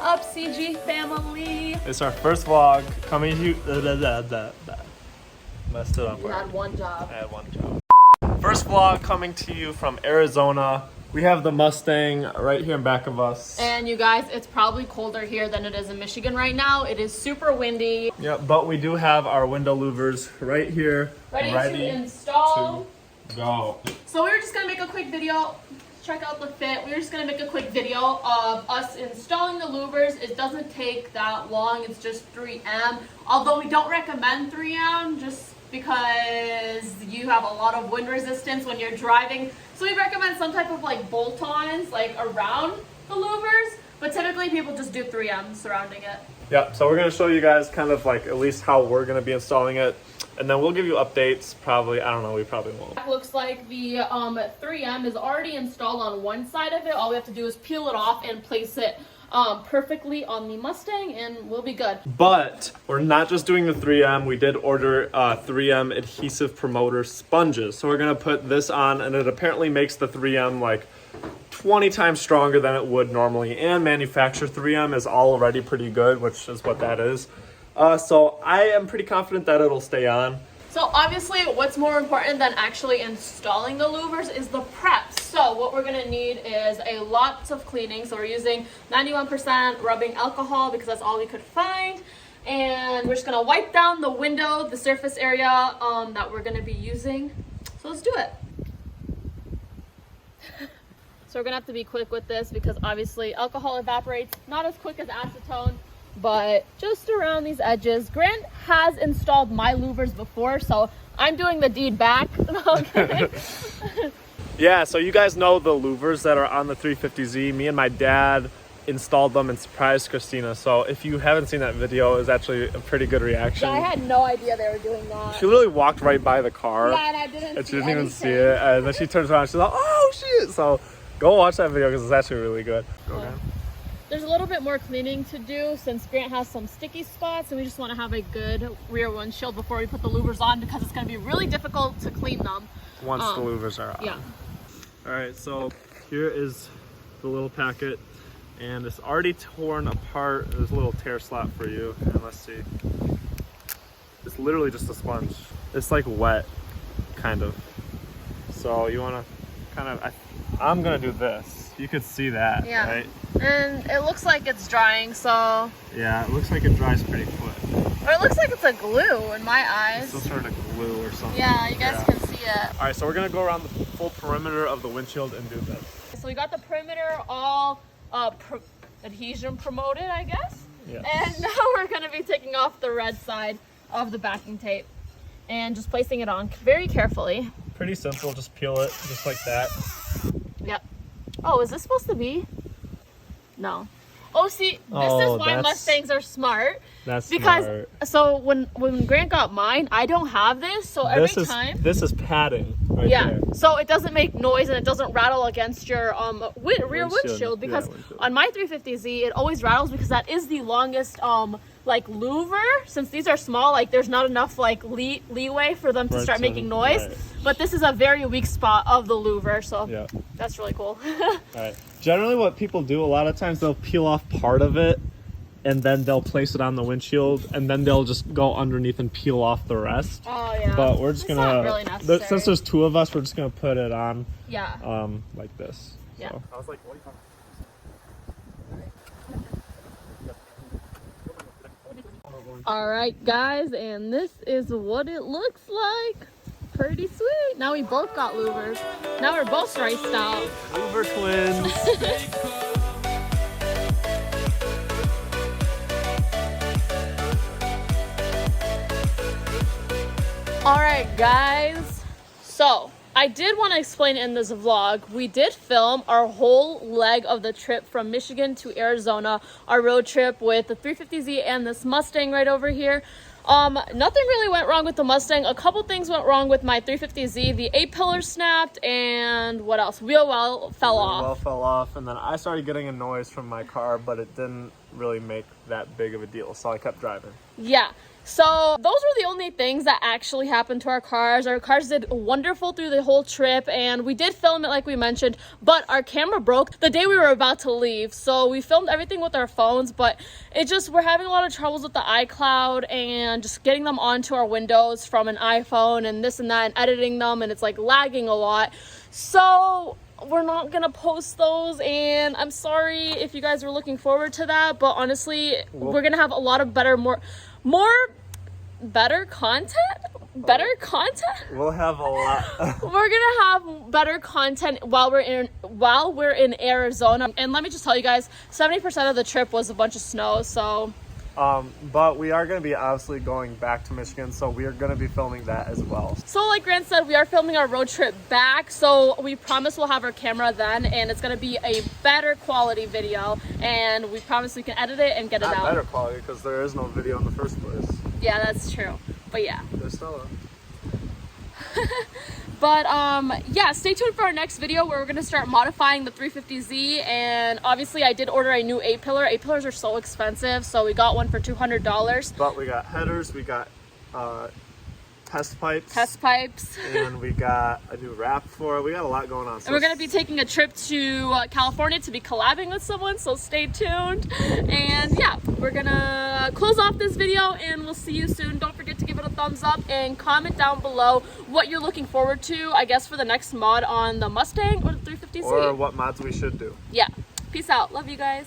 up, CG family? It's our first vlog coming to you. Messed it up. You had one job. I had one job. First vlog coming to you from Arizona. We have the Mustang right here in back of us. And you guys, it's probably colder here than it is in Michigan right now. It is super windy. Yeah, but we do have our window louvers right here. Ready to install. To go. So we were just gonna make a quick video. Check out the fit. We were just gonna make a quick video of us installing the louvers. It doesn't take that long. It's just 3M. Although we don't recommend 3M just because you have a lot of wind resistance when you're driving. So we recommend some type of like bolt-ons like around the louvers, but typically people just do 3M surrounding it. Yeah, so we're gonna show you guys kind of like at least how we're gonna be installing it. And then we'll give you updates, probably, I don't know, we probably won't. It looks like the 3M is already installed on one side of it. All we have to do is peel it off and place it perfectly on the Mustang and we'll be good. But we're not just doing the 3M, we did order 3M adhesive promoter sponges. So we're gonna put this on and it apparently makes the 3M like 20 times stronger than it would normally. And manufacturer 3M is already pretty good, which is what that is. So I am pretty confident that it'll stay on. So obviously what's more important than actually installing the louvers is the prep. So what we're gonna need is a lot of cleaning. So we're using 91% rubbing alcohol because that's all we could find. And we're just gonna wipe down the window, the surface area that we're gonna be using. So let's do it. So we're gonna have to be quick with this because obviously alcohol evaporates not as quick as acetone, but just around these edges. Grant has installed my louvers before, so I'm doing the deed back. Okay. Yeah, so you guys know the louvers that are on the 350Z. Me and my dad installed them and surprised Christina. So if you haven't seen that video, it was actually a pretty good reaction. Yeah, I had no idea they were doing that. She literally walked right by the car. Yeah, and I didn't she didn't even see it. And then she turns around and she's like, oh shit. So go watch that video because it's actually really good. Go ahead. There's a little bit more cleaning to do since Grant has some sticky spots and we just want to have a good rear windshield before we put the louvers on because it's going to be really difficult to clean them. Once the louvers are on. Yeah. Alright, so here is the little packet and it's already torn apart. There's a little tear slot for you. And let's see. It's literally just a sponge. It's like wet, kind of. So you want to kind of, I'm going to do this. You could see that, yeah. Right? And it looks like it's drying, so... Yeah, it looks like it dries pretty quick. Or it looks like it's a glue in my eyes. It's some sort of glue or something. Yeah, you guys can see it. Alright, so we're going to go around the full perimeter of the windshield and do this. So we got the perimeter all adhesion promoted, I guess. Yes. And now we're going to be taking off the red side of the backing tape and just placing it on very carefully. Pretty simple, just peel it just like that. Yep. Oh, is this supposed to be? No. Oh, see, this is why Mustangs are smart. That's because smart. So when Grant got mine, I don't have this. So every time this is padding right there. So it doesn't make noise and it doesn't rattle against your rear windshield because on my 350Z it always rattles because that is the longest like louver. Since these are small, like there's not enough like leeway for them to start making noise. Right. But this is a very weak spot of the louver, so that's really cool. All right. Generally what people do a lot of times, they'll peel off part of it and then they'll place it on the windshield and then they'll just go underneath and peel off the rest. Oh yeah. But we're just gonna, really necessary. since there's two of us, we're just gonna put it on like this. Yeah. So. I was like, what are you talking about? All right, guys, and this is what it looks like. Pretty sweet. Now we both got louvers. Now we're both riced out. Louver twins. All right, guys. So I did want to explain in this vlog, we did film our whole leg of the trip from Michigan to Arizona, our road trip with the 350Z and this Mustang right over here. Nothing really went wrong with the Mustang. A couple things went wrong with my 350Z. The A-pillar snapped and what else? Wheel well fell off. Wheel well fell off and then I started getting a noise from my car, but it didn't really make that big of a deal, so I kept driving. Yeah. So those were the only things that actually happened to our cars. Our cars did wonderful through the whole trip, and we did film it like we mentioned, but our camera broke the day we were about to leave. So we filmed everything with our phones, but we're having a lot of troubles with the iCloud and just getting them onto our windows from an iPhone and this and that and editing them, and it's like lagging a lot. So we're not gonna post those, and I'm sorry if you guys were looking forward to that, but honestly, we're gonna have a lot of better content. We'll have a lot. We're gonna have better content while we're in Arizona. And let me just tell you guys, 70% of the trip was a bunch of snow. So but we are going to be obviously going back to Michigan, so we are going to be filming that as well. So like Grant said, we are filming our road trip back, so we promise we'll have our camera then, and it's going to be a better quality video, and we promise we can edit it and get it out. Better quality, because there is no video in the first place. Yeah, that's true. But yeah. There's still But yeah, stay tuned for our next video where we're going to start modifying the 350Z. And obviously I did order a new A-pillar. A-pillars are so expensive, so we got one for $200. But we got headers, we got test pipes, and we got a new wrap for it. We got a lot going on. So and we're going to be taking a trip to California to be collabing with someone, so stay tuned. And yeah, we're going to close off this video, and we'll see you soon. Don't forget to give it a thumbs up and comment down below what you're looking forward to, I guess, for the next mod on the Mustang or the 350Z. Or what mods we should do. Yeah. Peace out. Love you guys.